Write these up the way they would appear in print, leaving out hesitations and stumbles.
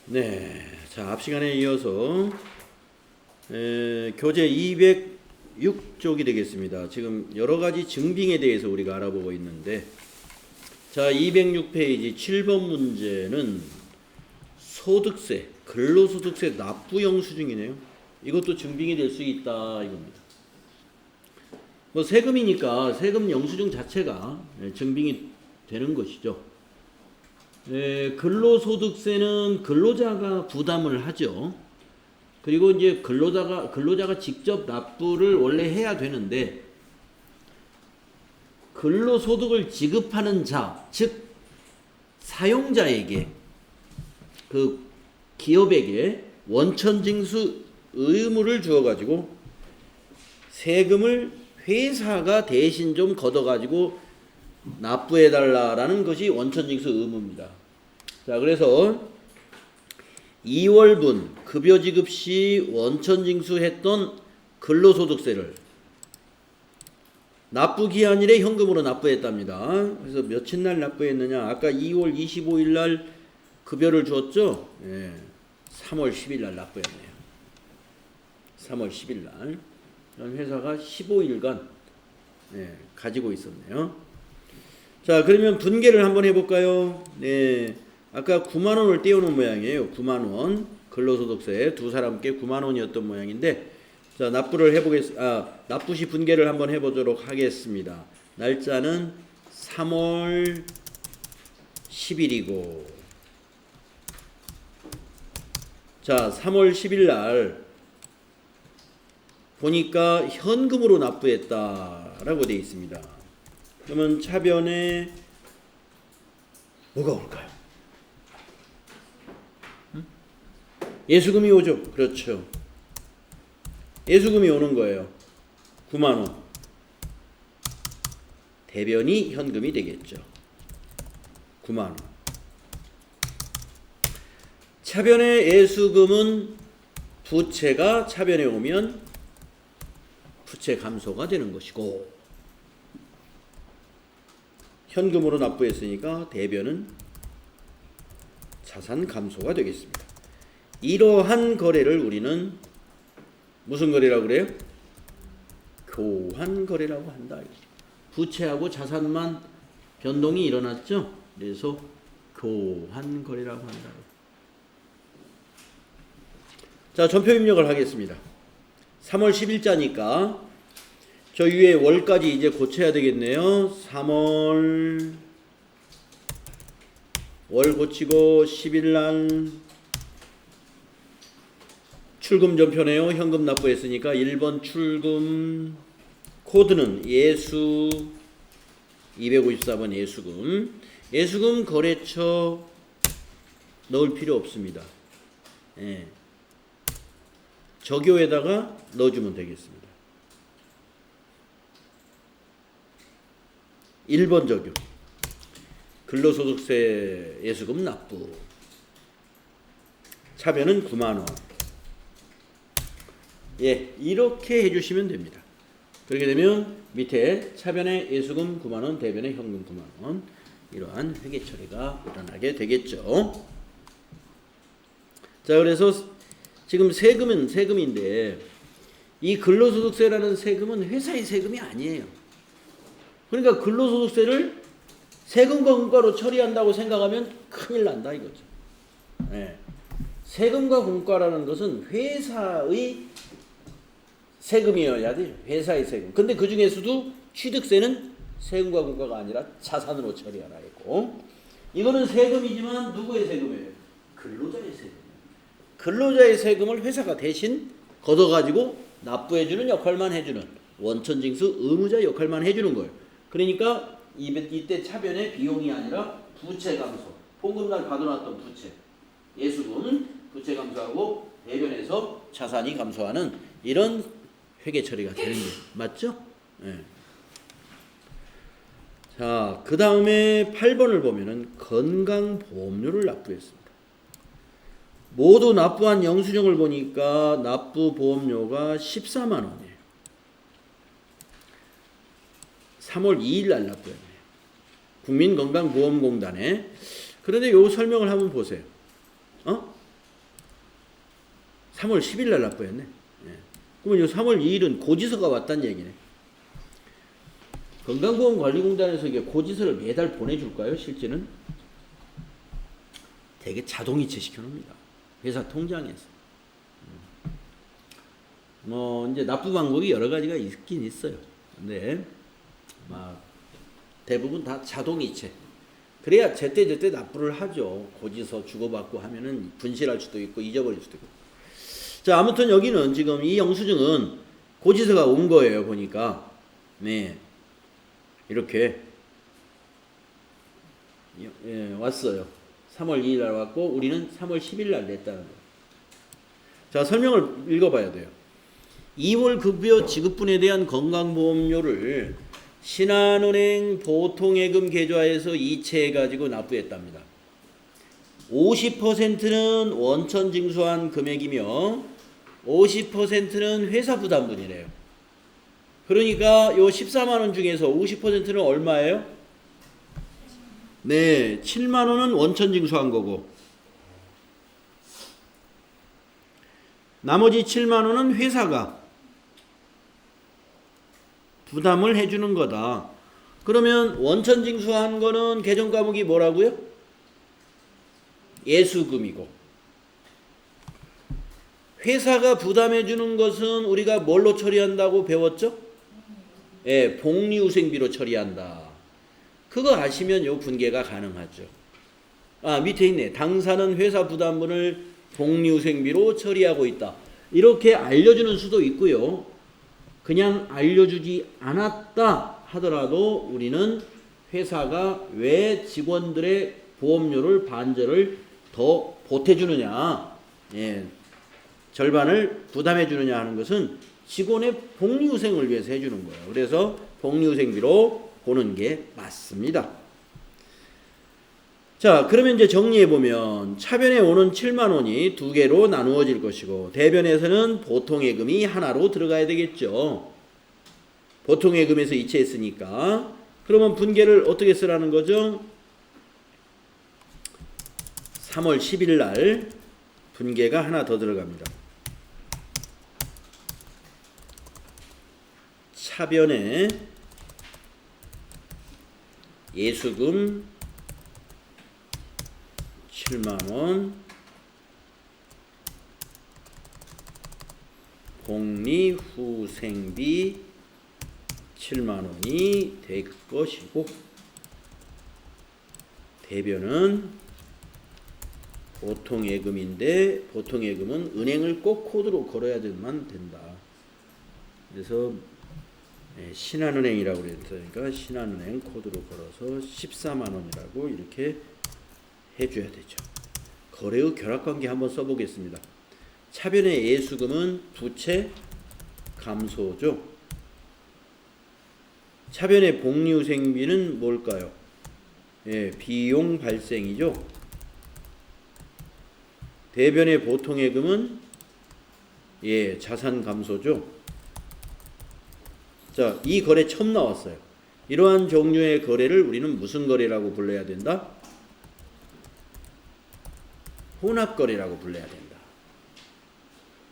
네, 자, 앞 시간에 이어서 교재 206쪽이 되겠습니다. 지금 여러 가지 증빙에 대해서 우리가 알아보고 있는데, 자, 206페이지 7번 문제는 소득세, 근로소득세 납부 영수증이네요. 이것도 증빙이 될 수 있다 이겁니다. 뭐 세금이니까 세금 영수증 자체가 증빙이 되는 것이죠. 근로소득세는 근로자가 부담을 하죠. 그리고 이제 근로자가 직접 납부를 원래 해야 되는데, 근로소득을 지급하는 자, 즉 사용자에게, 그 기업에게 원천징수 의무를 주어가지고 세금을 회사가 대신 좀 걷어가지고 납부해달라라는 것이 원천징수 의무입니다. 자, 그래서 2월분 급여 지급 시 원천징수했던 근로소득세를 납부 기한일에 현금으로 납부했답니다. 그래서 며칠 날 납부했느냐? 아까 2월 25일 날 급여를 주었죠? 3월 10일 날 납부했네요. 3월 10일 날. 회사가 15일간 가지고 있었네요. 자, 그러면 분계를 한번 해볼까요? 네, 아까 9만 원을 떼어놓은 모양이에요. 9만 원 근로소득세 두 사람께 9만 원이었던 모양인데, 자, 납부 시 분계를 한번 해보도록 하겠습니다. 날짜는 3월 10일이고, 자, 3월 10일 날 보니까 현금으로 납부했다라고 되어 있습니다. 그러면 차변에 뭐가 올까요? 예수금이 오죠. 그렇죠. 예수금이 오는 거예요. 9만 원. 대변이 현금이 되겠죠. 9만 원. 차변의 예수금은 부채가 차변에 오면 부채 감소가 되는 것이고, 현금으로 납부했으니까 대변은 자산 감소가 되겠습니다. 이러한 거래를 우리는 무슨 거래라고 그래요? 교환 거래라고 한다. 부채하고 자산만 변동이 일어났죠. 그래서 교환 거래라고 한다. 자, 전표 입력을 하겠습니다. 3월 10일자니까 저 위에 월까지 이제 고쳐야 되겠네요. 3월 월 고치고 10일날 출금 전표네요. 현금 납부했으니까 1번 출금, 코드는 예수 254번 예수금. 예수금 거래처 넣을 필요 없습니다. 적요에다가 넣어주면 되겠습니다. 1번 적요. 근로소득세 예수금 납부. 차변은 9만 원. 이렇게 해주시면 됩니다. 그렇게 되면 밑에 차변의 예수금 9만 원, 대변의 현금 9만 원. 이러한 회계 처리가 일어나게 되겠죠. 자, 그래서 지금 세금은 세금인데, 이 근로소득세라는 세금은 회사의 세금이 아니에요. 그러니까 근로소득세를 세금과 공과로 처리한다고 생각하면 큰일 난다 이거죠. 세금과 공과라는 것은 회사의 세금이어야 돼요. 회사의 세금. 근데 그 중에서도 취득세는 세금과 공과가 아니라 자산으로 처리하라 했고, 이거는 세금이지만 누구의 세금이에요? 근로자의 세금. 근로자의 세금을 회사가 대신 걷어가지고 납부해주는 역할만 해주는, 원천징수 의무자 역할만 해주는 거예요. 그러니까 이때 차변의 비용이 아니라 부채 감소, 봉급날 받아놨던 부채, 예수금 부채 감소하고 대변에서 자산이 감소하는 이런 회계 처리가 되는 거예요. 맞죠? 자, 그 다음에 8번을 보면은 건강보험료를 납부했습니다. 모두 납부한 영수증을 보니까 납부보험료가 14만 원이에요. 3월 2일 날 납부했네요. 국민건강보험공단에. 그런데 요 설명을 한번 보세요. 3월 10일 날 납부했네. 예. 그러면 이 3월 2일은 고지서가 왔다는 얘기네. 건강보험관리공단에서 이게 고지서를 매달 보내줄까요? 실제는 되게 자동이체 시켜놓습니다. 회사 통장에서. 뭐 이제 납부 방법이 여러 가지가 있긴 있어요. 근데 막 대부분 다 자동이체. 그래야 제때 납부를 하죠. 고지서 주고받고 하면은 분실할 수도 있고 잊어버릴 수도 있고. 자, 아무튼 여기는 지금 이 영수증은 고지서가 온 거예요. 보니까 네 이렇게 왔어요. 3월 2일 날 왔고 우리는 3월 10일 날 냈다는 거예요. 자, 설명을 읽어봐야 돼요. 2월 급여 지급분에 대한 건강보험료를 신한은행 보통예금 계좌에서 이체해가지고 납부했답니다. 50%는 원천 징수한 금액이며 50%는 회사 부담분이래요. 그러니까 요 14만원 중에서 50%는 얼마예요? 네, 7만원은 원천 징수한 거고 나머지 7만원은 회사가 부담을 해주는 거다. 그러면 원천 징수한 거는 계정 과목이 뭐라고요? 예수금이고 회사가 부담해주는 것은 우리가 뭘로 처리한다고 배웠죠? 예, 복리후생비로 처리한다. 그거 아시면 요 분계가 가능하죠. 아, 밑에 있네. 당사는 회사 부담분을 복리후생비로 처리하고 있다. 이렇게 알려주는 수도 있고요. 그냥 알려주지 않았다 하더라도 우리는 회사가 왜 직원들의 보험료를 반절을 더 보태주느냐, 예, 절반을 부담해주느냐 하는 것은 직원의 복리후생을 위해서 해주는 거예요. 그래서 복리후생비로 보는 게 맞습니다. 자, 그러면 이제 정리해보면 차변에 오는 7만원이 두 개로 나누어질 것이고 대변에서는 보통예금이 하나로 들어가야 되겠죠. 보통예금에서 이체했으니까. 그러면 분계를 어떻게 쓰라는 거죠? 3월 10일 날 분계가 하나 더 들어갑니다. 차변에 예수금 7만원, 복리후생비 7만원이 될 것이고 대변은 보통예금인데 보통예금은 은행을 꼭 코드로 걸어야만 된다. 그래서 신한은행이라고 그랬으니까 신한은행 코드로 걸어서 14만원이라고 이렇게 해줘야 되죠. 거래의 결합관계 한번 써보겠습니다. 차변의 예수금은 부채 감소죠. 차변의 복리후생비는 뭘까요? 예, 비용 발생이죠. 대변의 보통예금은 예, 자산 감소죠. 자, 이 거래 처음 나왔어요. 이러한 종류의 거래를 우리는 무슨 거래라고 불러야 된다? 혼합거래라고 불러야 된다.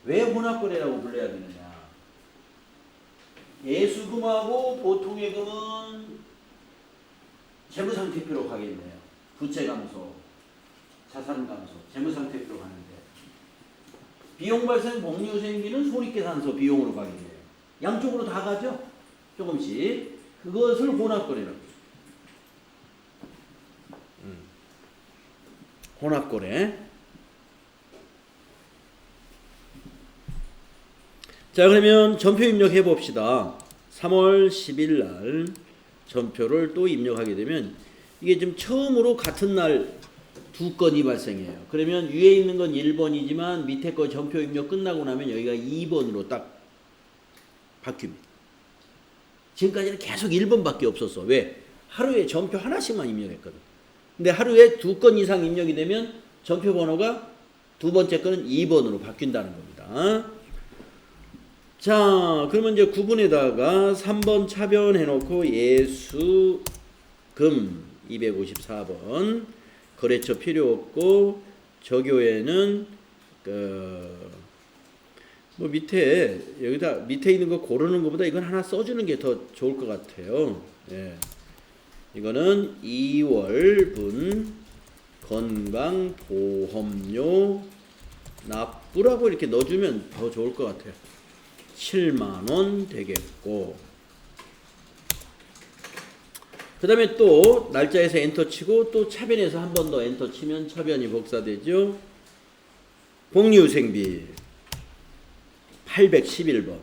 왜 혼합거래라고 불러야 되느냐? 예수금하고 보통예금은 재무상태표로 가겠네요. 부채 감소, 자산 감소, 재무상태표로 가는데 비용 발생 복리후생비는 손익계산서 비용으로 가게 돼요. 양쪽으로 다 가죠? 조금씩. 그것을 혼합거래라고. 혼합거래. 자, 그러면 전표 입력해 봅시다. 3월 10일 날 전표를 또 입력하게 되면 이게 지금 처음으로 같은 날 두 건이 발생해요. 그러면 위에 있는 건 1번이지만 밑에 거 전표 입력 끝나고 나면 여기가 2번으로 딱 바뀝니다. 지금까지는 계속 1번밖에 없었어. 왜? 하루에 전표 하나씩만 입력했거든. 근데 하루에 두 건 이상 입력이 되면 전표 번호가 두 번째 거는 2번으로 바뀐다는 겁니다. 자, 그러면 이제 구분에다가 3번 차변 해놓고 예수금 254번 거래처 필요 없고 저교에는 뭐 밑에 여기다 밑에 있는 거 고르는 것보다 이건 하나 써주는 게 더 좋을 것 같아요. 예. 이거는 2월분 건강보험료 납부라고 이렇게 넣어주면 더 좋을 것 같아요. 7만 원 되겠고, 그 다음에 또 날짜에서 엔터 치고 또 차변에서 한 번 더 엔터 치면 차변이 복사되죠. 복리후생비 811번.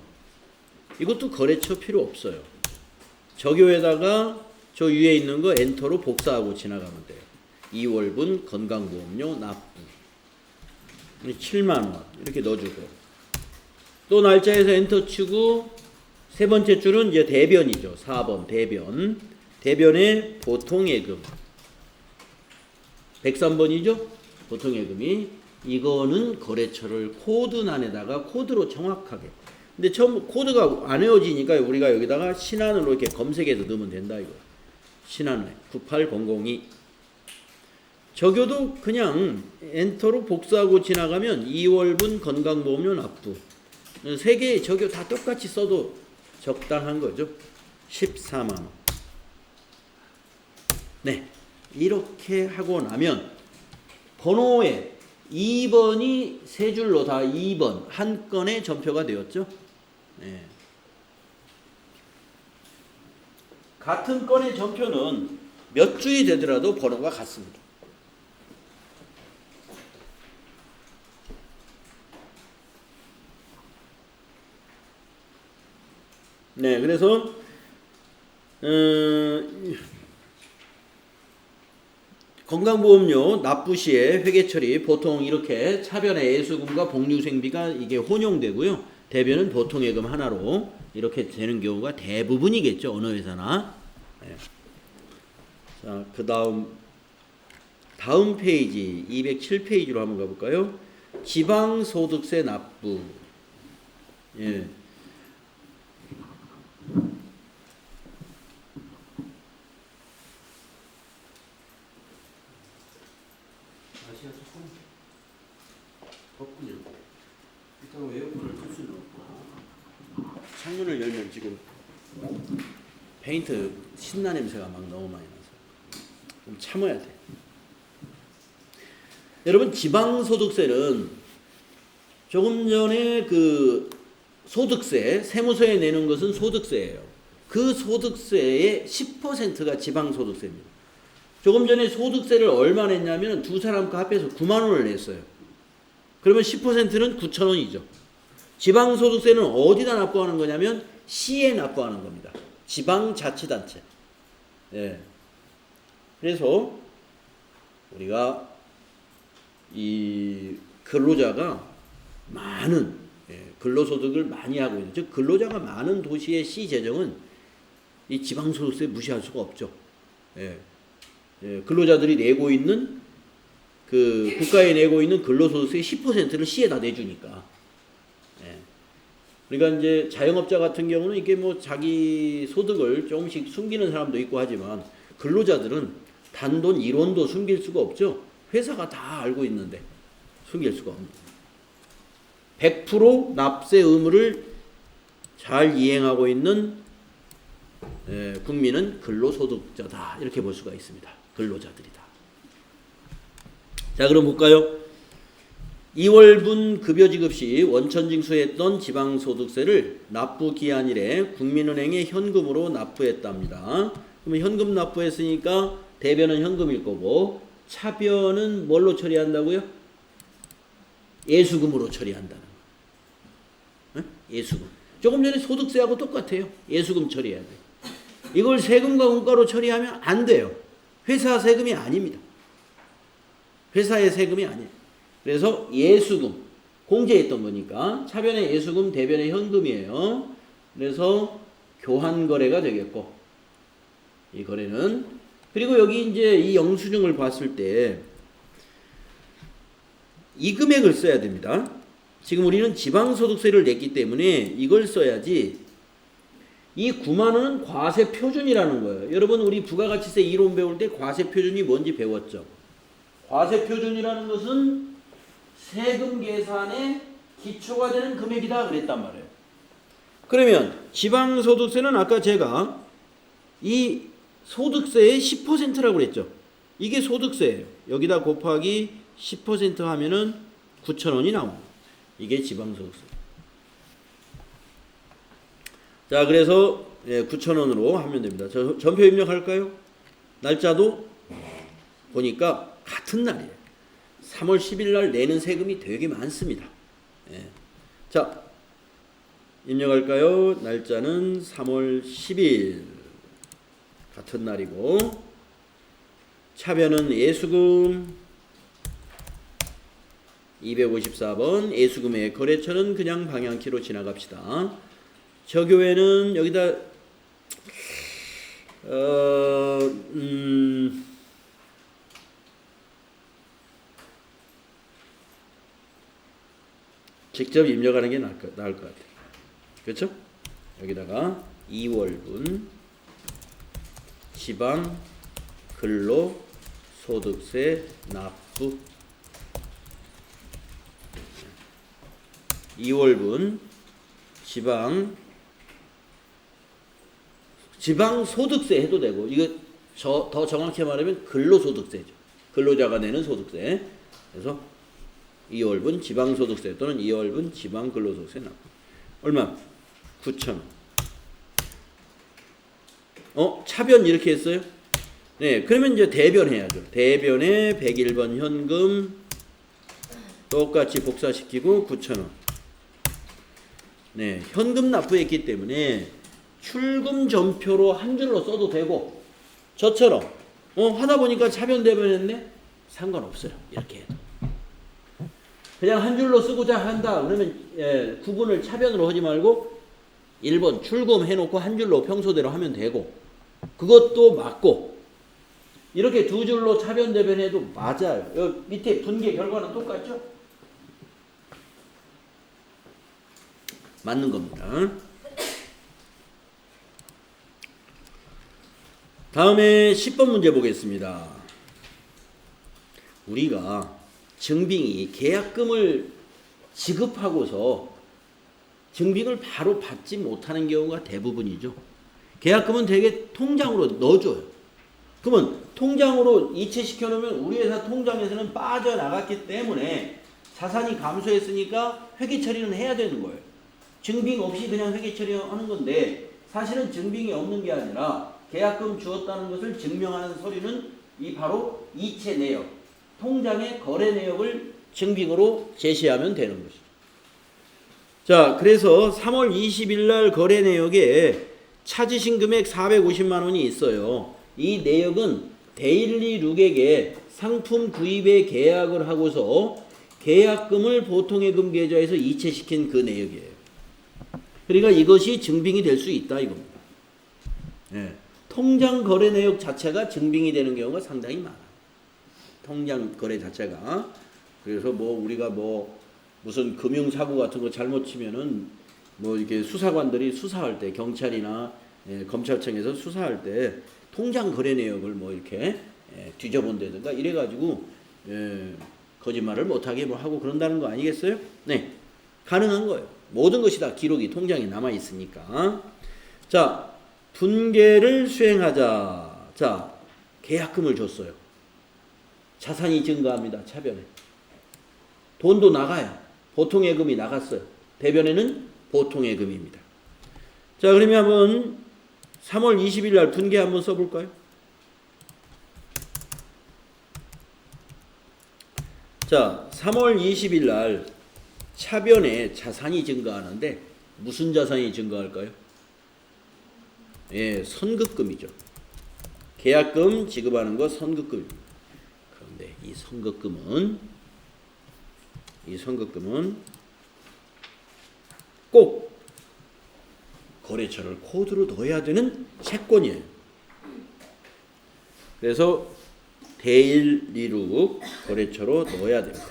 이것도 거래처 필요 없어요. 적요에다가 저 위에 있는 거 엔터로 복사하고 지나가면 돼요. 2월분 건강보험료 납부 7만원 이렇게 넣어주고, 또 날짜에서 엔터 치고 세 번째 줄은 이제 대변이죠. 4번 대변. 대변의 보통예금 103번이죠. 보통예금이 이거는 거래처를 코드란에다가 코드로 정확하게, 근데 처음 코드가 안 외워지니까 우리가 여기다가 신한으로 이렇게 검색해서 넣으면 된다 이거. 신한회 98002. 적요도 그냥 엔터로 복사하고 지나가면 2월분 건강보험료 납부 세 개의 적요 다 똑같이 써도 적당한 거죠. 14만원. 네, 이렇게 하고 나면 번호에 2번이 세 줄로 다 2번 한 건의 전표가 되었죠. 네. 같은 건의 전표는 몇 줄이 되더라도 번호가 같습니다. 네, 그래서 건강보험료 납부 시에 회계처리 보통 이렇게 차변의 예수금과 복리후생비가 이게 혼용되고요. 대변은 보통예금 하나로 이렇게 되는 경우가 대부분이겠죠. 어느 회사나. 네. 자, 그 다음 페이지 207페이지로 한번 가볼까요? 지방소득세 납부. 예. 덥군요. 일단 에어컨을 틀 수는 없고, 창문을 열면 지금 페인트 신나 냄새가 막 너무 많이 나서 좀 참아야 돼. 여러분, 지방소득세는 조금 전에 그 소득세, 세무서에 내는 것은 소득세예요. 그 소득세의 10%가 지방소득세입니다. 조금 전에 소득세를 얼마 냈냐면 두 사람 거 합해서 9만 원을 냈어요. 그러면 10%는 9,000원이죠. 지방소득세는 어디다 납부하는 거냐면 시에 납부하는 겁니다. 지방자치단체. 예. 그래서 우리가 이 근로자가 많은 근로소득을 많이 하고 있는, 즉 근로자가 많은 도시의 시 재정은 이 지방소득세 무시할 수가 없죠. 예. 예. 근로자들이 내고 있는 그 국가에 내고 있는 근로소득세의 10%를 시에다 내주니까. 예. 그러니까 이제 자영업자 같은 경우는 이게 뭐 자기 소득을 조금씩 숨기는 사람도 있고 하지만 근로자들은 단돈 1원도 숨길 수가 없죠. 회사가 다 알고 있는데 숨길 수가 없는. 100% 납세 의무를 잘 이행하고 있는 국민은 근로소득자다 이렇게 볼 수가 있습니다. 근로자들이다. 자, 그럼 볼까요? 2월분 급여지급 시 원천징수했던 지방소득세를 납부기한일에 국민은행에 현금으로 납부했답니다. 그러면 현금 납부했으니까 대변은 현금일 거고 차변은 뭘로 처리한다고요? 예수금으로 처리한다는 거. 예수금. 조금 전에 소득세하고 똑같아요. 예수금 처리해야 돼. 이걸 세금과 원가로 처리하면 안 돼요. 회사 세금이 아닙니다. 회사의 세금이 아니에요. 그래서 예수금, 공제했던 거니까 차변의 예수금, 대변의 현금이에요. 그래서 교환거래가 되겠고, 이 거래는. 그리고 여기 이제 이 영수증을 봤을 때 이 금액을 써야 됩니다. 지금 우리는 지방소득세를 냈기 때문에 이걸 써야지. 이 9만 원은 과세표준이라는 거예요. 여러분, 우리 부가가치세 이론 배울 때 과세표준이 뭔지 배웠죠. 과세표준이라는 것은 세금 계산의 기초가 되는 금액이다 그랬단 말이에요. 그러면 지방소득세는 아까 제가 이 소득세의 10%라고 그랬죠. 이게 소득세예요. 여기다 곱하기 10% 하면은 9,000원이 나옵니다. 이게 지방소득세. 자, 그래서 9,000원으로 하면 됩니다. 전표 입력할까요? 날짜도 보니까 같은 날이에요. 3월 10일 날 내는 세금이 되게 많습니다. 자, 입력할까요? 날짜는 3월 10일 같은 날이고, 차변은 예수금 254번, 예수금의 거래처는 그냥 방향키로 지나갑시다. 저교회는 여기다 직접 입력하는 게 나을 것 같아요. 그렇죠? 여기다가 2월분 지방 근로소득세 납부 2월분 지방소득세 해도 되고, 이거 더 정확히 말하면 근로소득세죠. 근로자가 내는 소득세. 그래서 2월분 지방소득세 또는 2월분 지방근로소득세 납부. 얼마? 9,000원. 차변 이렇게 했어요? 네, 그러면 이제 대변해야죠. 대변에 101번 현금 똑같이 복사시키고 9,000원. 네, 현금 납부했기 때문에 출금 전표로 한 줄로 써도 되고, 저처럼 하다 보니까 차변 대변했네? 상관없어요. 이렇게 해도. 그냥 한 줄로 쓰고자 한다 그러면 구분을 차변으로 하지 말고 1번 출금 해놓고 한 줄로 평소대로 하면 되고, 그것도 맞고, 이렇게 두 줄로 차변 대변해도 맞아요. 여기 밑에 분계 결과는 똑같죠? 맞는 겁니다. 다음에 10번 문제 보겠습니다. 우리가 증빙이 계약금을 지급하고서 증빙을 바로 받지 못하는 경우가 대부분이죠. 계약금은 대개 통장으로 넣어줘요. 그러면 통장으로 이체시켜 놓으면 우리 회사 통장에서는 빠져나갔기 때문에 자산이 감소했으니까 회계 처리는 해야 되는 거예요. 증빙 없이 그냥 회계 처리하는 건데, 사실은 증빙이 없는 게 아니라 계약금 주었다는 것을 증명하는 서류는 이 바로 이체 내역, 통장의 거래 내역을 증빙으로 제시하면 되는 것이죠. 자, 그래서 3월 20일 날 거래 내역에 차지신 금액 450만 원이 있어요. 이 내역은 데일리룩에게 상품 구입의 계약을 하고서 계약금을 보통예금 계좌에서 이체시킨 그 내역이에요. 그러니까 이것이 증빙이 될 수 있다 이겁니다. 네. 통장 거래 내역 자체가 증빙이 되는 경우가 상당히 많아요. 통장 거래 자체가. 그래서 우리가 무슨 금융사고 같은 거 잘못 치면은 이렇게 수사관들이 수사할 때, 경찰이나 검찰청에서 수사할 때 통장 거래 내역을 이렇게 뒤져본다든가 이래가지고 거짓말을 못하게 하고 그런다는 거 아니겠어요? 네, 가능한 거예요. 모든 것이 다 기록이 통장에 남아 있으니까. 자, 분계를 수행하자. 자, 계약금을 줬어요. 자산이 증가합니다. 차변에. 돈도 나가요. 보통예금이 나갔어요. 대변에는 보통예금입니다. 자, 그러면 한번 3월 20일 날 분계 한번 써볼까요? 자, 3월 20일 날 차변에 자산이 증가하는데 무슨 자산이 증가할까요? 예, 선급금이죠. 계약금 지급하는 거 선급금입니다. 그런데 이 선급금은 꼭 거래처를 코드로 넣어야 되는 채권이에요. 그래서 데일리룩 거래처로 넣어야 됩니다.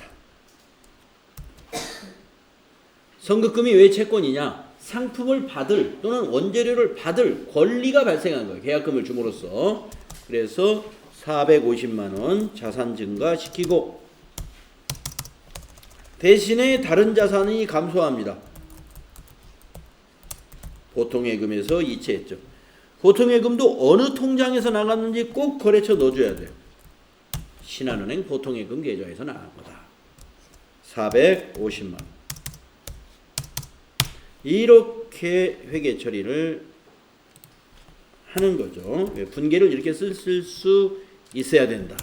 선급금이 왜 채권이냐? 상품을 받을 또는 원재료를 받을 권리가 발생한 거예요. 계약금을 줌으로써. 그래서 450만 원 자산 증가시키고 대신에 다른 자산이 감소합니다. 보통예금에서 이체했죠. 보통예금도 어느 통장에서 나갔는지 꼭 거래처 넣어줘야 돼요. 신한은행 보통예금 계좌에서 나간 거다. 450만 원. 이렇게 회계 처리를 하는 거죠. 분계를 이렇게 쓸 수 있어야 된다.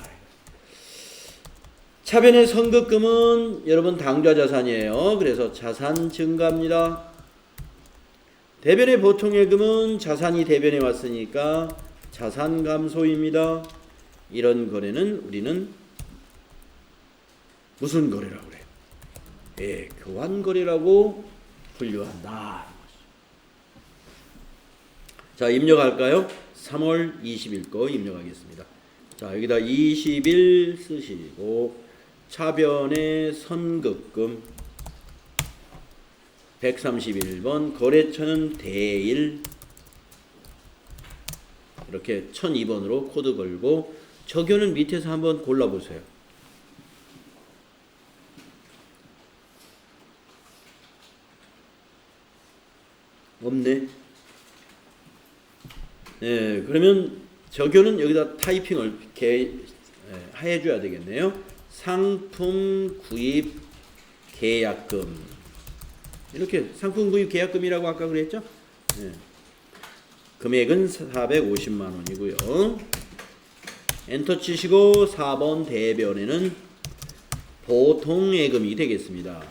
차변의 선급금은 여러분 당좌자산이에요. 그래서 자산 증가입니다. 대변의 보통예금은 자산이 대변에 왔으니까 자산 감소입니다. 이런 거래는 우리는 무슨 거래라고 그래요? 예, 교환 거래라고 분류한다. 자, 입력할까요? 3월 20일 거 입력하겠습니다. 자, 여기다 20일 쓰시고 차변의 선급금 131번, 거래처는 대일, 이렇게 1002번으로 코드 걸고 적요는 밑에서 한번 골라보세요. 없네. 네, 그러면 적요는 여기다 타이핑을 해줘야 되겠네요. 상품 구입 계약금, 이렇게 상품 구입 계약금이라고 아까 그랬죠? 네. 금액은 450만 원이고요. 엔터 치시고 4번 대변에는 보통예금이 되겠습니다.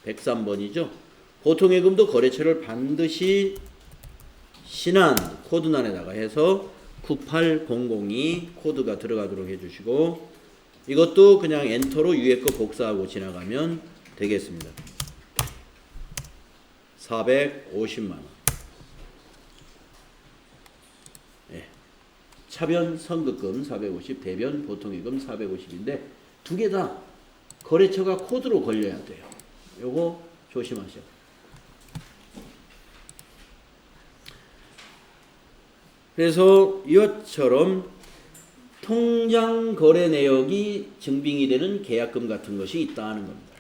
103번이죠. 보통예금도 거래처를 반드시 신한 코드란에다가 해서 98002 코드가 들어가도록 해주시고 이것도 그냥 엔터로 위에 거 복사하고 지나가면 되겠습니다. 450만 원. 예. 차변 선급금 450, 대변 보통예금 450인데 두 개 다 거래처가 코드로 걸려야 돼요. 요거 조심하셔야 돼요. 그래서 이것처럼 통장 거래 내역이 증빙이 되는 계약금 같은 것이 있다는 겁니다.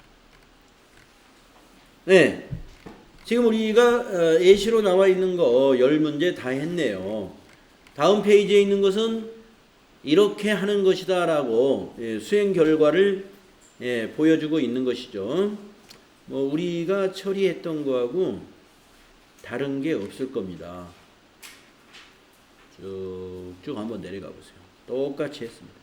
네. 지금 우리가 예시로 나와 있는 거 10문제 다 했네요. 다음 페이지에 있는 것은 이렇게 하는 것이다 라고 수행 결과를 보여주고 있는 것이죠. 뭐 우리가 처리했던 거하고 다른 게 없을 겁니다. 쭉쭉 한번 내려가 보세요. 똑같이 했습니다.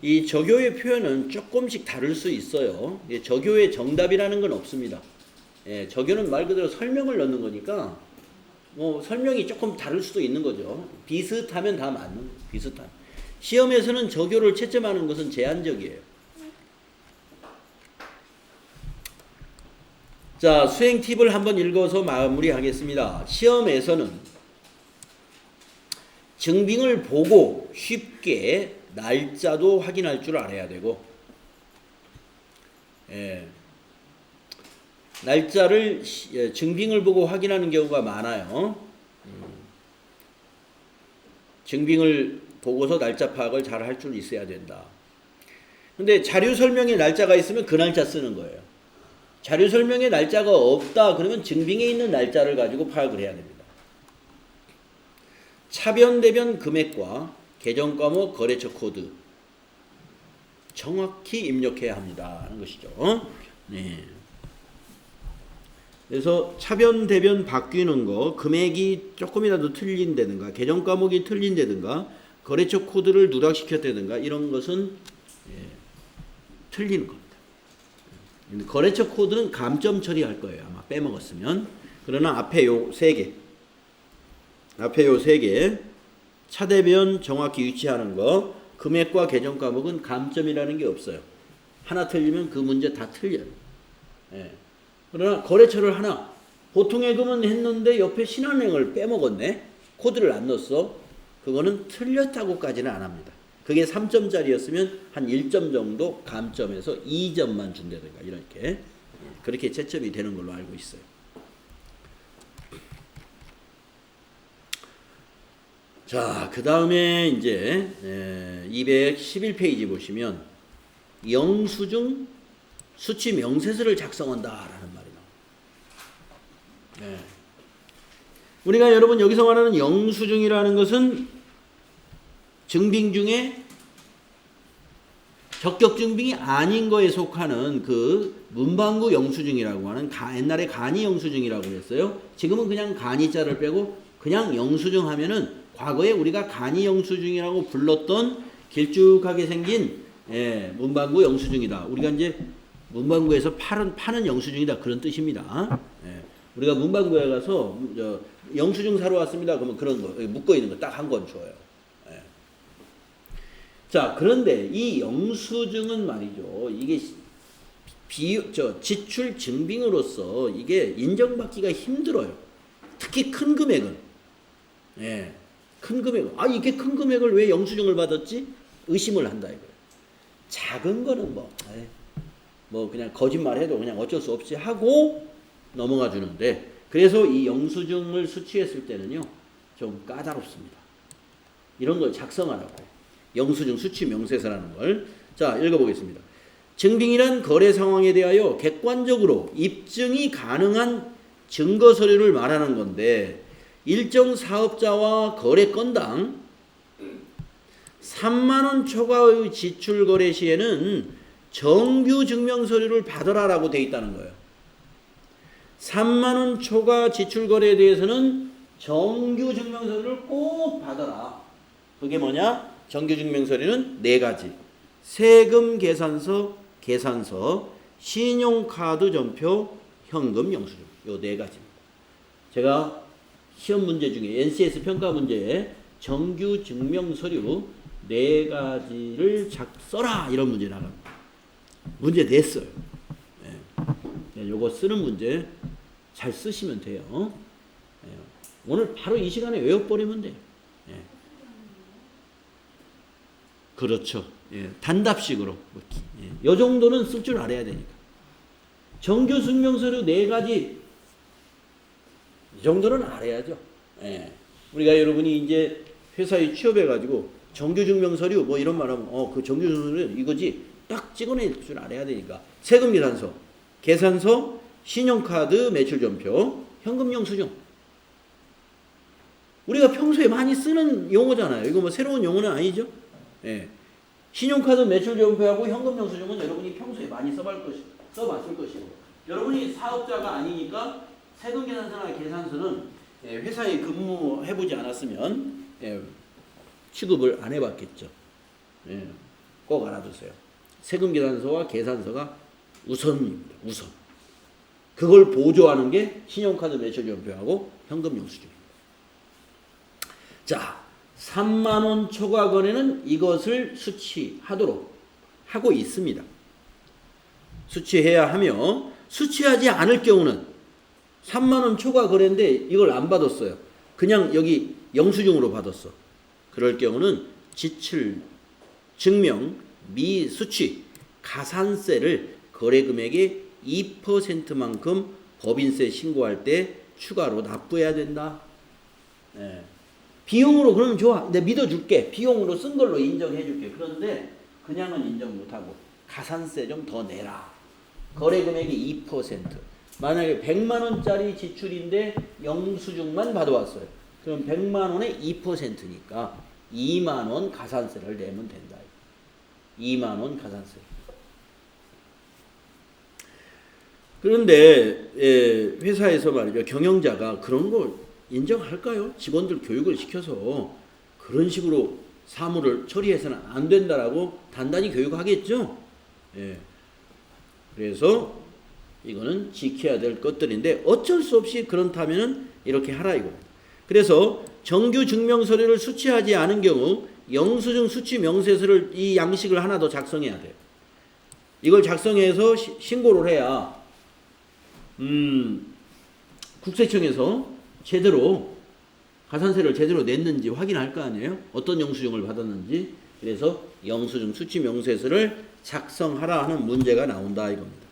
이 적요의 표현은 조금씩 다를 수 있어요. 적요의 정답이라는 건 없습니다. 적요는 말 그대로 설명을 넣는 거니까 뭐 설명이 조금 다를 수도 있는 거죠. 비슷하면 다 맞는 거예요. 비슷한. 시험에서는 적요를 채점하는 것은 제한적이에요. 자, 수행 팁을 한번 읽어서 마무리하겠습니다. 시험에서는 증빙을 보고 쉽게 날짜도 확인할 줄 알아야 되고, 날짜를 증빙을 보고 확인하는 경우가 많아요. 증빙을 보고서 날짜 파악을 잘 할 줄 있어야 된다. 근데 자료 설명에 날짜가 있으면 그 날짜 쓰는 거예요. 자료 설명에 날짜가 없다 그러면 증빙에 있는 날짜를 가지고 파악을 해야 됩니다. 차변 대변 금액과 계정 과목 거래처 코드 정확히 입력해야 합니다 하는 것이죠. 네. 그래서 차변 대변 바뀌는 거, 금액이 조금이라도 틀린다든가 계정 과목이 틀린다든가 거래처 코드를 누락시켰다든가 이런 것은 틀리는 겁니다. 거래처 코드는 감점 처리할 거예요. 아마 빼먹었으면. 그러나 앞에 요 세 개, 차대변 정확히 유치하는 거, 금액과 계정 과목은 감점이라는 게 없어요. 하나 틀리면 그 문제 다 틀려요. 그러나 거래처를 하나, 보통예금은 했는데 옆에 신한은행을 빼먹었네. 코드를 안 넣었어. 그거는 틀렸다고까지는 안 합니다. 그게 3점짜리였으면 한 1점 정도 감점해서 2점만 준다든가 이렇게 그렇게 채점이 되는 걸로 알고 있어요. 자, 그 다음에 이제 211페이지 보시면 영수증 수치 명세서를 작성한다라는 말이 나와요. 우리가 여러분 여기서 말하는 영수증이라는 것은 증빙 중에 적격 증빙이 아닌 거에 속하는 그 문방구 영수증이라고 하는 옛날에 간이 영수증이라고 했어요. 지금은 그냥 간이자를 빼고 그냥 영수증 하면은 과거에 우리가 간이 영수증이라고 불렀던 길쭉하게 생긴 문방구 영수증이다. 우리가 이제 문방구에서 파는 영수증이다 그런 뜻입니다. 우리가 문방구에 가서 영수증 사러 왔습니다. 그러면 그런 거 묶어 있는 거 딱 한 권 줘요. 자, 그런데 이 영수증은 말이죠. 이게 지출 증빙으로서 이게 인정받기가 힘들어요. 특히 큰 금액은. 큰 금액은. 이게 큰 금액을 왜 영수증을 받았지? 의심을 한다 이거예요. 작은 거는 뭐 그냥 거짓말 해도 그냥 어쩔 수 없이 하고 넘어가 주는데, 그래서 이 영수증을 수취했을 때는요, 좀 까다롭습니다. 이런 걸 작성하라고. 영수증 수취 명세서라는 걸. 자, 읽어보겠습니다. 증빙이란 거래 상황에 대하여 객관적으로 입증이 가능한 증거 서류를 말하는 건데, 일정 사업자와 거래 건당 3만원 초과의 지출 거래 시에는 정규 증명 서류를 받으라라고 돼 있다는 거예요. 3만원 초과 지출 거래에 대해서는 정규 증명 서류를 꼭 받아라. 그게 뭐냐? 정규 증명 서류는 4가지. 세금 계산서, 신용카드 전표, 현금 영수증. 요 4가지입니다. 제가 시험 문제 중에 NCS 평가 문제에 정규 증명 서류 4가지를 써라 이런 문제 나갑니다. 문제 냈어요. 요거 쓰는 문제 잘 쓰시면 돼요. 오늘 바로 이 시간에 외워버리면 돼요. 그렇죠. 단답식으로. 요 정도는 쓸 줄 알아야 되니까. 정규 증명서류 4가지, 이 정도는 알아야죠. 우리가 여러분이 이제 회사에 취업해가지고 정규 증명서류 뭐 이런 말 하면, 그 정규 증명서류 이거지. 딱 찍어낼 줄 알아야 되니까. 세금 계산서, 신용카드 매출전표, 현금 영수증. 우리가 평소에 많이 쓰는 용어잖아요. 이거 뭐 새로운 용어는 아니죠. 신용카드 매출전표하고 현금 영수증은 여러분이 평소에 많이 써봤을 것이고, 여러분이 사업자가 아니니까 세금 계산서나 계산서는 회사에 근무해보지 않았으면 취급을 안 해봤겠죠. 꼭 알아두세요. 세금 계산서와 계산서가 우선입니다. 우선. 그걸 보조하는 게 신용카드 매출전표하고 현금 영수증입니다. 자, 3만원 초과 거래는 이것을 수취하도록 하고 있습니다. 수취해야 하며, 수취하지 않을 경우는 3만원 초과 거래인데 이걸 안 받았어요. 그냥 여기 영수증으로 받았어. 그럴 경우는 지출, 증명, 미수취, 가산세를 거래금액의 2%만큼 법인세 신고할 때 추가로 납부해야 된다. 비용으로 그러면 좋아. 내가 믿어줄게. 비용으로 쓴 걸로 인정해줄게. 그런데 그냥은 인정 못하고 가산세 좀 더 내라. 거래금액이 2%. 만약에 100만원짜리 지출인데 영수증만 받아왔어요. 그럼 100만원의 2%니까 2만원 가산세를 내면 된다. 2만원 가산세. 그런데 회사에서 말이죠. 경영자가 그런 걸 인정할까요? 직원들 교육을 시켜서 그런 식으로 사무를 처리해서는 안 된다라고 단단히 교육하겠죠. 그래서 이거는 지켜야 될 것들인데 어쩔 수 없이 그렇다면은 이렇게 하라 이겁니다. 그래서 정규 증명 서류를 수취하지 않은 경우 영수증 수취 명세서를 이 양식을 하나 더 작성해야 돼요. 이걸 작성해서 신고를 해야 국세청에서 제대로 가산세를 제대로 냈는지 확인할 거 아니에요? 어떤 영수증을 받았는지. 그래서 영수증 수치 명세서를 작성하라 하는 문제가 나온다 이겁니다.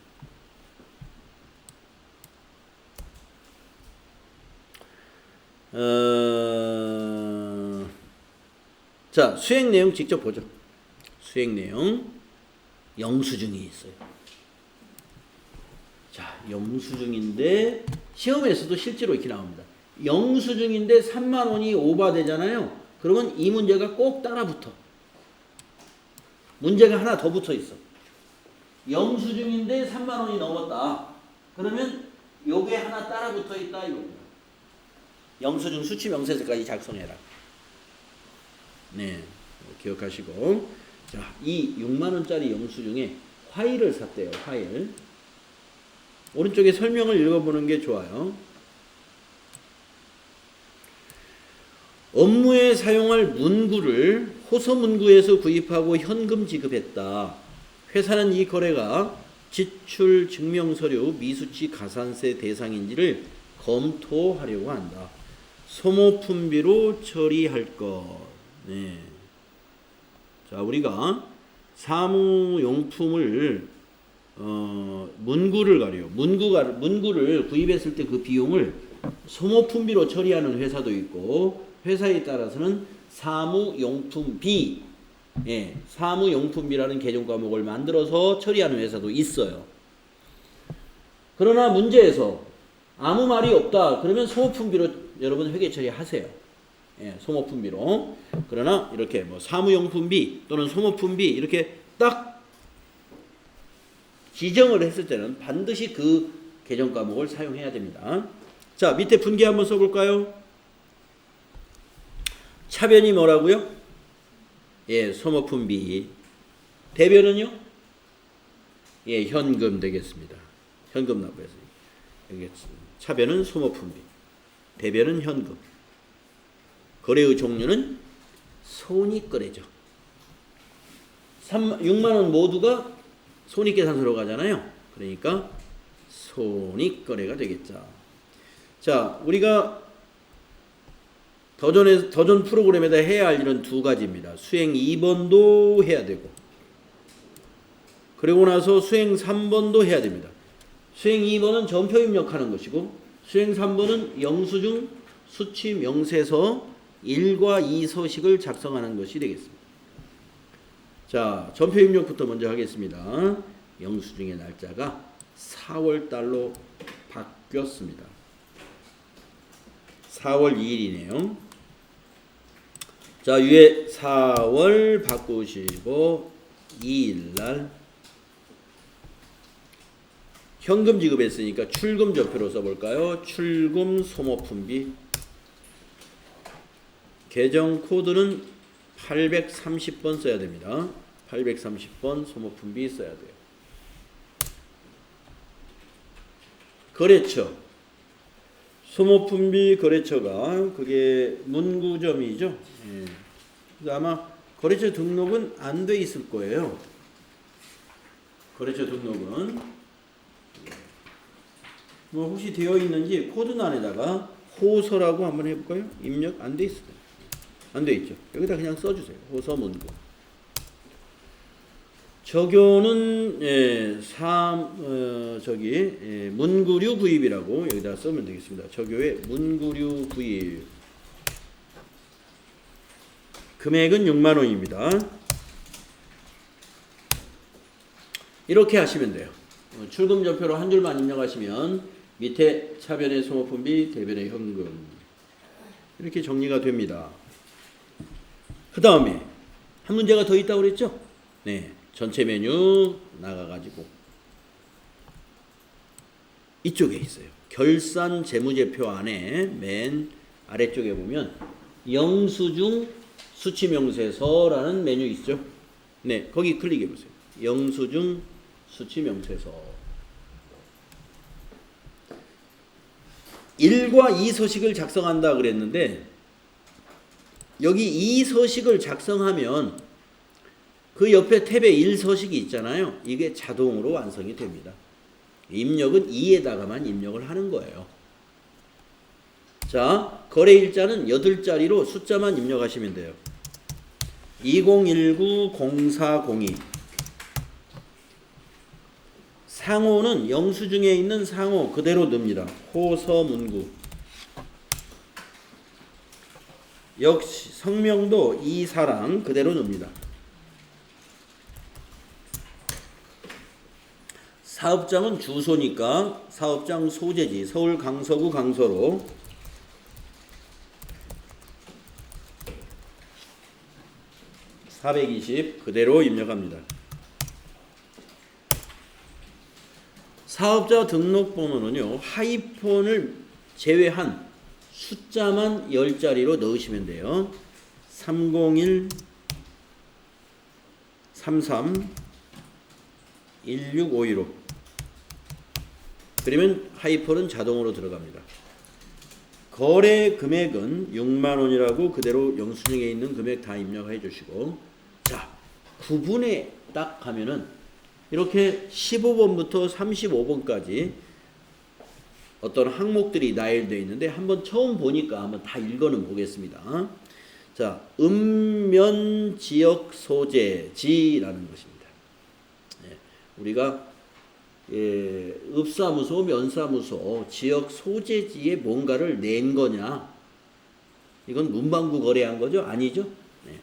자, 수행 내용 직접 보죠. 수행 내용 영수증이 있어요. 자, 영수증인데 시험에서도 실제로 이렇게 나옵니다. 영수증인데 3만 원이 오버되잖아요. 그러면 이 문제가 꼭 따라붙어. 문제가 하나 더 붙어 있어. 영수증인데 3만 원이 넘었다. 그러면 요게 하나 따라붙어 있다 이겁니다. 영수증 수치 명세서까지 작성해라. 네, 기억하시고. 자, 이 6만 원짜리 영수증에 화일을 샀대요. 화일. 오른쪽에 설명을 읽어보는 게 좋아요. 업무에 사용할 문구를 호서문구에서 구입하고 현금 지급했다. 회사는 이 거래가 지출 증명서류 미수치 가산세 대상인지를 검토하려고 한다. 소모품비로 처리할 것. 네. 자, 우리가 사무용품을 문구를 가려. 문구를 구입했을 때 그 비용을 소모품비로 처리하는 회사도 있고, 회사에 따라서는 사무용품비, 예, 사무용품비라는 개정 과목을 만들어서 처리하는 회사도 있어요. 그러나 문제에서 아무 말이 없다. 그러면 소모품비로 여러분 회계 처리하세요. 예, 소모품비로. 그러나 이렇게 뭐 사무용품비 또는 소모품비 이렇게 딱 지정을 했을 때는 반드시 그 개정 과목을 사용해야 됩니다. 자, 밑에 분기 한번 써볼까요? 차변이 뭐라고요? 예, 소모품비. 대변은요? 예, 현금 되겠습니다. 현금 납부했어요. 여기 차변은 소모품비, 대변은 현금. 거래의 종류는 손익거래죠. 6만 원 모두가 손익계산서로 가잖아요. 그러니까 손익거래가 되겠죠. 자, 우리가 더전 프로그램에다 해야 할 일은 두 가지입니다. 수행 2번도 해야 되고, 그리고 나서 수행 3번도 해야 됩니다. 수행 2번은 전표 입력하는 것이고, 수행 3번은 영수증 수치 명세서 1과 2 서식을 작성하는 것이 되겠습니다. 자, 전표 입력부터 먼저 하겠습니다. 영수증의 날짜가 4월 달로 바뀌었습니다. 4월 2일이네요. 자, 위에 4월 바꾸시고 2일날 현금 지급했으니까 출금 전표로 써볼까요? 출금 소모품비. 계정 코드는 830번 써야 됩니다. 830번 소모품비 써야 돼요. 거래처. 소모품비 거래처가 그게 문구점이죠. 예. 그래서 아마 거래처 등록은 안 돼 있을 거예요. 거래처 등록은 뭐 혹시 되어 있는지 코드란에다가 호서라고 한번 해볼까요? 입력 안 돼 있어요. 안 돼 있죠. 여기다 그냥 써주세요. 호서 문구. 적요는 문구류 구입이라고 여기다 쓰면 되겠습니다. 적요의 문구류 구입. 금액은 6만 원입니다. 이렇게 하시면 돼요. 출금 전표로 한 줄만 입력하시면 밑에 차변의 소모품비, 대변의 현금 이렇게 정리가 됩니다. 그 다음에 한 문제가 더 있다고 그랬죠? 네. 전체 메뉴 나가가지고 이쪽에 있어요. 결산 재무제표 안에 맨 아래쪽에 보면 영수증 수치명세서라는 메뉴 있죠. 네, 거기 클릭해 보세요. 영수증 수치명세서 1과 2 서식을 작성한다 그랬는데 여기 2 서식을 작성하면 그 옆에 탭에 1 서식이 있잖아요. 이게 자동으로 완성이 됩니다. 입력은 2에다가만 입력을 하는 거예요. 자, 거래일자는 8자리로 숫자만 입력하시면 돼요. 2019-0402 상호는 영수증에 있는 상호 그대로 넣습니다. 호서문구. 역시 성명도 이사랑 그대로 넣습니다. 사업장은 주소니까 사업장 소재지 서울 강서구 강서로 420 그대로 입력합니다. 사업자 등록번호는요, 하이폰을 제외한 숫자만 10자리로 넣으시면 돼요. 301 33 1652로. 그러면 하이폰은 자동으로 들어갑니다. 거래 금액은 6만원이라고 그대로 영수증에 있는 금액 다 입력해 주시고, 자, 구분에 딱 가면은 이렇게 15번부터 35번까지 어떤 항목들이 나열되어 있는데 한번 처음 보니까 한번 다 읽어는 보겠습니다. 자, 읍면 지역 소재지라는 것입니다. 예, 우리가 읍사무소, 면사무소, 지역 소재지에 뭔가를 낸 거냐? 이건 문방구 거래한 거죠? 아니죠? 네.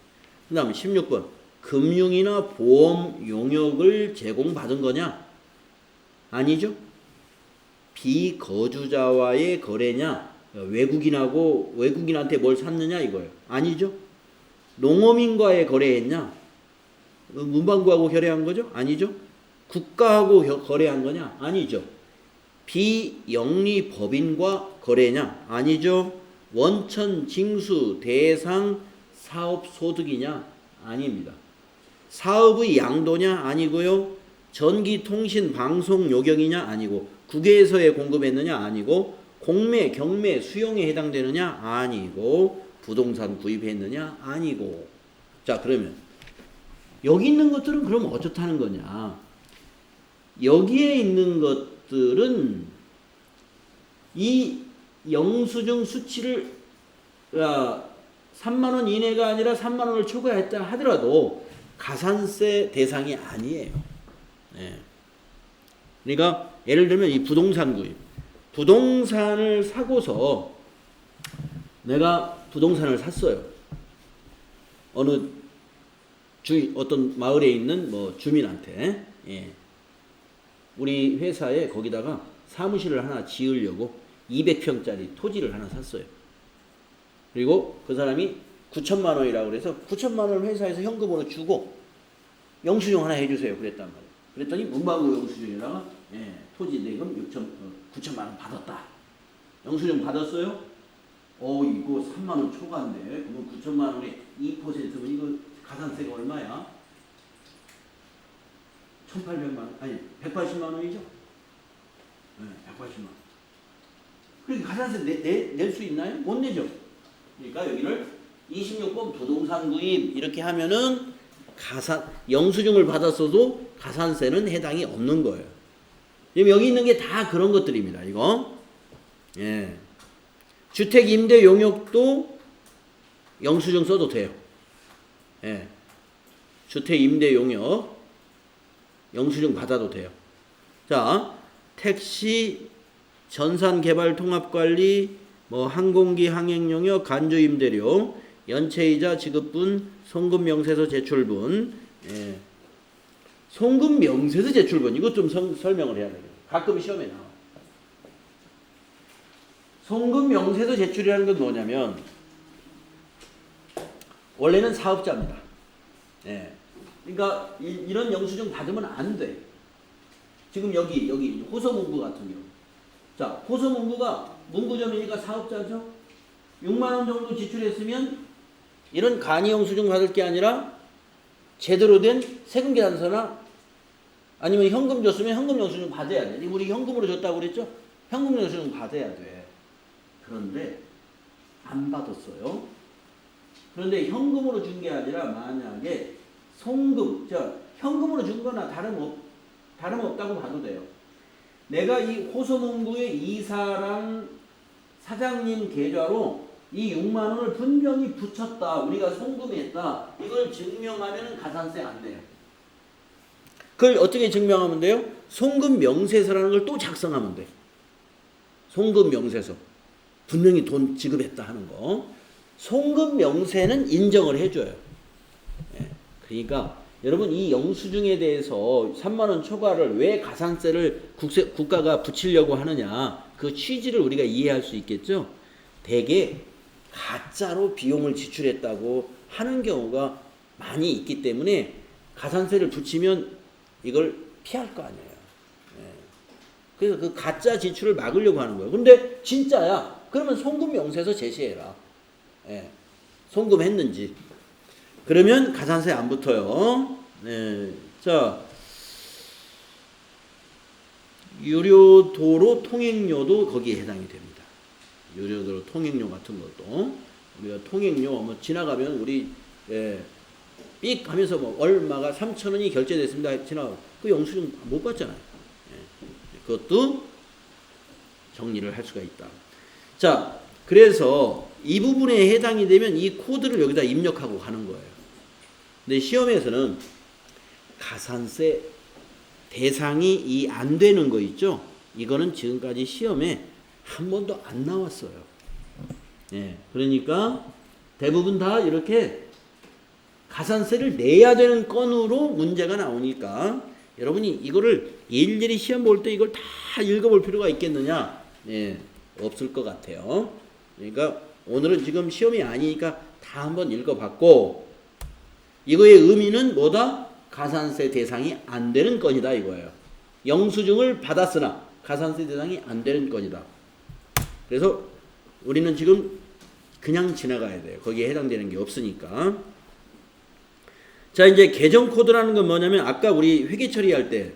그 다음에 16번. 금융이나 보험 용역을 제공받은 거냐? 아니죠? 비거주자와의 거래냐? 외국인한테 뭘 샀느냐 이거예요. 아니죠? 농어민과의 거래했냐? 문방구하고 거래한 거죠? 아니죠? 국가하고 거래한 거냐? 아니죠. 비영리 법인과 거래냐? 아니죠. 원천 징수 대상 사업 소득이냐? 아닙니다. 사업의 양도냐? 아니고요. 전기 통신 방송 요경이냐? 아니고 국외에서에 공급했느냐? 아니고 공매 경매 수용에 해당되느냐? 아니고 부동산 구입했느냐? 아니고. 자, 그러면 여기 있는 것들은 그럼 어떻다는 거냐? 여기에 있는 것들은 이 영수증 수치를 3만원 이내가 아니라 3만원을 초과했다 하더라도 가산세 대상이 아니에요. 네. 그러니까 예를 들면 이 부동산 구입. 부동산을 사고서 내가 부동산을 샀어요. 어느 어떤 마을에 있는 뭐 주민한테. 예. 우리 회사에 거기다가 사무실을 하나 지으려고 200평짜리 토지를 하나 샀어요. 그리고 그 사람이 9천만 원이라고 그래서 9천만 원을 회사에서 현금으로 주고 영수증 하나 해주세요. 그랬단 말이에요. 그랬더니 문방구 영수증에다가 토지 대금 9천만 원 받았다. 영수증 받았어요? 이거 3만 원 초과인데 그러면 9천만 원에 2%면 이거 가산세가 얼마야? 1,800만 원, 아니 180만 원이죠? 네, 180만 원. 그러니까 가산세 낼 수 있나요? 못 내죠. 그러니까 여기를 26번 부동산 구입 이렇게 하면은 영수증을 받았어도 가산세는 해당이 없는 거예요. 지금 여기 있는 게 다 그런 것들입니다. 이거. 예. 주택 임대 용역도 영수증 써도 돼요. 예. 주택 임대 용역 영수증 받아도 돼요. 자, 택시, 전산개발 통합관리, 뭐 항공기 항행용역, 간주임대료, 연체이자 지급분, 송금명세서 제출분, 예. 송금명세서 제출분 이것 좀 설명을 해야 되겠네요. 가끔 시험에 나와. 송금명세서 제출이라는 건 뭐냐면 원래는 사업자입니다. 예. 그러니까 이런 영수증 받으면 안 돼. 지금 여기 호서문구 같은 경우. 자, 호서문구가 문구점이니까 사업자죠. 6만 원 정도 지출했으면 이런 간이 영수증 받을 게 아니라 제대로 된 세금 계산서나 아니면 현금 줬으면 현금 영수증 받아야 돼. 우리 현금으로 줬다고 그랬죠? 현금 영수증 받아야 돼. 그런데 안 받았어요. 그런데 현금으로 준 게 아니라 만약에 송금, 현금으로 준 거나 다름없다고 봐도 돼요. 내가 이 호서문구의 이사랑 사장님 계좌로 이 6만 원을 분명히 붙였다. 우리가 송금했다. 이걸 증명하면 가산세 안 돼요. 그걸 어떻게 증명하면 돼요? 송금 명세서라는 걸 또 작성하면 돼. 송금 명세서. 분명히 돈 지급했다 하는 거. 송금 명세는 인정을 해줘요. 예. 그러니까 여러분 이 영수증에 대해서 3만 원 초과를 왜 가산세를 국가가 붙이려고 하느냐 그 취지를 우리가 이해할 수 있겠죠. 대개 가짜로 비용을 지출했다고 하는 경우가 많이 있기 때문에 가산세를 붙이면 이걸 피할 거 아니에요. 예. 그래서 그 가짜 지출을 막으려고 하는 거예요. 근데 진짜야. 그러면 송금 명세서 제시해라. 예. 송금했는지. 그러면 가산세 안 붙어요. 예. 자, 유료도로 통행료도 거기에 해당이 됩니다. 유료도로 통행료 같은 것도 우리가 통행료 뭐 지나가면 우리 삑 하면서 뭐 얼마가 3,000원이 결제됐습니다. 지나가 그 영수증 못 받잖아요. 예. 그것도 정리를 할 수가 있다. 자, 그래서 이 부분에 해당이 되면 이 코드를 여기다 입력하고 가는 거예요. 근데 시험에서는 가산세 대상이 이 안 되는 거 있죠? 이거는 지금까지 시험에 한 번도 안 나왔어요. 예, 그러니까 대부분 다 이렇게 가산세를 내야 되는 건으로 문제가 나오니까 여러분이 이거를 일일이 시험 볼 때 이걸 다 읽어볼 필요가 있겠느냐? 예, 없을 것 같아요. 그러니까 오늘은 지금 시험이 아니니까 다 한번 읽어봤고 이거의 의미는 뭐다? 가산세 대상이 안 되는 건이다 이거예요. 영수증을 받았으나 가산세 대상이 안 되는 건이다. 그래서 우리는 지금 그냥 지나가야 돼요. 거기에 해당되는 게 없으니까. 자, 이제 계정 코드라는 건 뭐냐면 아까 우리 회계 처리할 때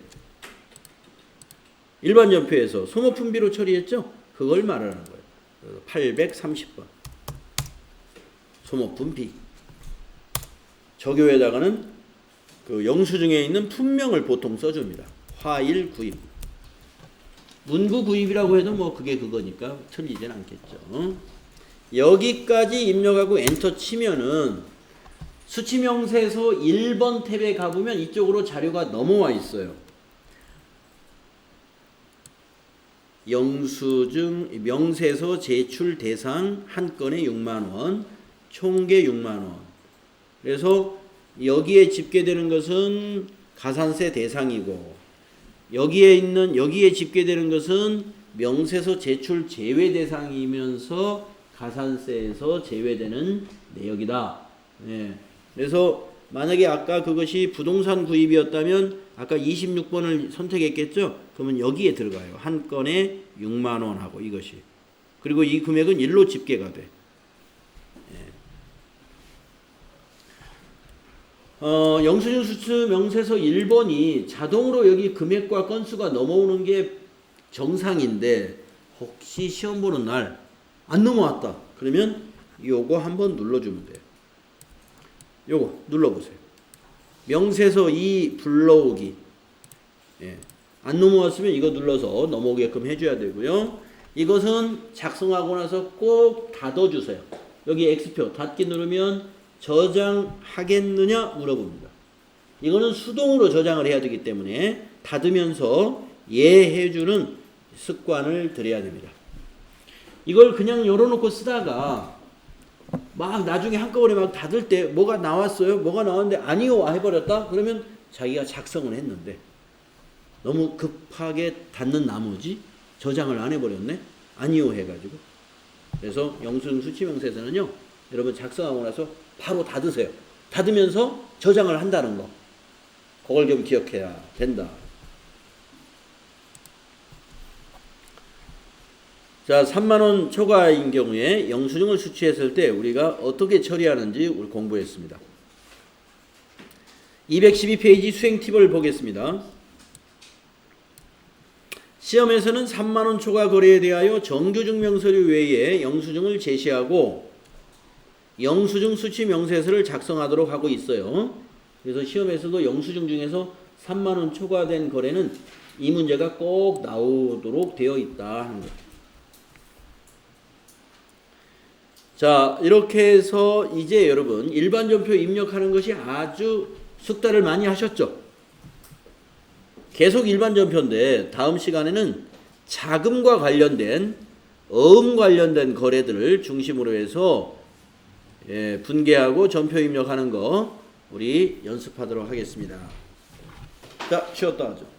일반 연표에서 소모품비로 처리했죠? 그걸 말하는 거예요. 830번. 소모품비. 저교에다가는 그 영수증에 있는 품명을 보통 써줍니다. 화일 구입. 문구 구입이라고 해도 뭐 그게 그거니까 틀리진 않겠죠. 여기까지 입력하고 엔터 치면은 수치명세서 1번 탭에 가보면 이쪽으로 자료가 넘어와 있어요. 영수증 명세서 제출 대상 한 건에 6만원, 총계 6만원. 그래서 여기에 집계되는 것은 가산세 대상이고 여기에 집계되는 것은 명세서 제출 제외 대상이면서 가산세에서 제외되는 내역이다. 예. 그래서 만약에 아까 그것이 부동산 구입이었다면 아까 26번을 선택했겠죠? 그러면 여기에 들어가요. 한 건에 6만 원 하고 이것이. 그리고 이 금액은 일로 집계가 돼. 영수증 수출 명세서 1번이 자동으로 여기 금액과 건수가 넘어오는 게 정상인데 혹시 시험 보는 날 안 넘어왔다. 그러면 요거 한번 눌러주면 돼요. 요거 눌러보세요. 명세서 2 불러오기. 예. 안 넘어왔으면 이거 눌러서 넘어오게끔 해줘야 되고요. 이것은 작성하고 나서 꼭 닫아주세요. 여기 X표 닫기 누르면 저장하겠느냐 물어봅니다. 이거는 수동으로 저장을 해야 되기 때문에 닫으면서 예해주는 습관을 들여야 됩니다. 이걸 그냥 열어놓고 쓰다가 막 나중에 한꺼번에 막 닫을 때 뭐가 나왔어요? 뭐가 나왔는데 아니요 해버렸다? 그러면 자기가 작성을 했는데 너무 급하게 닫는 나머지 저장을 안 해버렸네? 아니요 해가지고. 그래서 영수증 수치명세서는요, 여러분 작성하고 나서 바로 닫으세요. 닫으면서 저장을 한다는 거. 그걸 좀 기억해야 된다. 자, 3만원 초과인 경우에 영수증을 수취했을 때 우리가 어떻게 처리하는지 우리 공부했습니다. 212페이지 수행 팁을 보겠습니다. 시험에서는 3만원 초과 거래에 대하여 정규증명서류 외에 영수증을 제시하고 영수증 수취 명세서를 작성하도록 하고 있어요. 그래서 시험에서도 영수증 중에서 3만원 초과된 거래는 이 문제가 꼭 나오도록 되어 있다 하는 거죠. 자, 이렇게 해서 이제 여러분 일반 전표 입력하는 것이 아주 숙달을 많이 하셨죠? 계속 일반 전표인데 다음 시간에는 자금과 관련된 어음 관련된 거래들을 중심으로 해서 분계하고 전표 입력하는 거 우리 연습하도록 하겠습니다. 자, 쉬었다 하죠.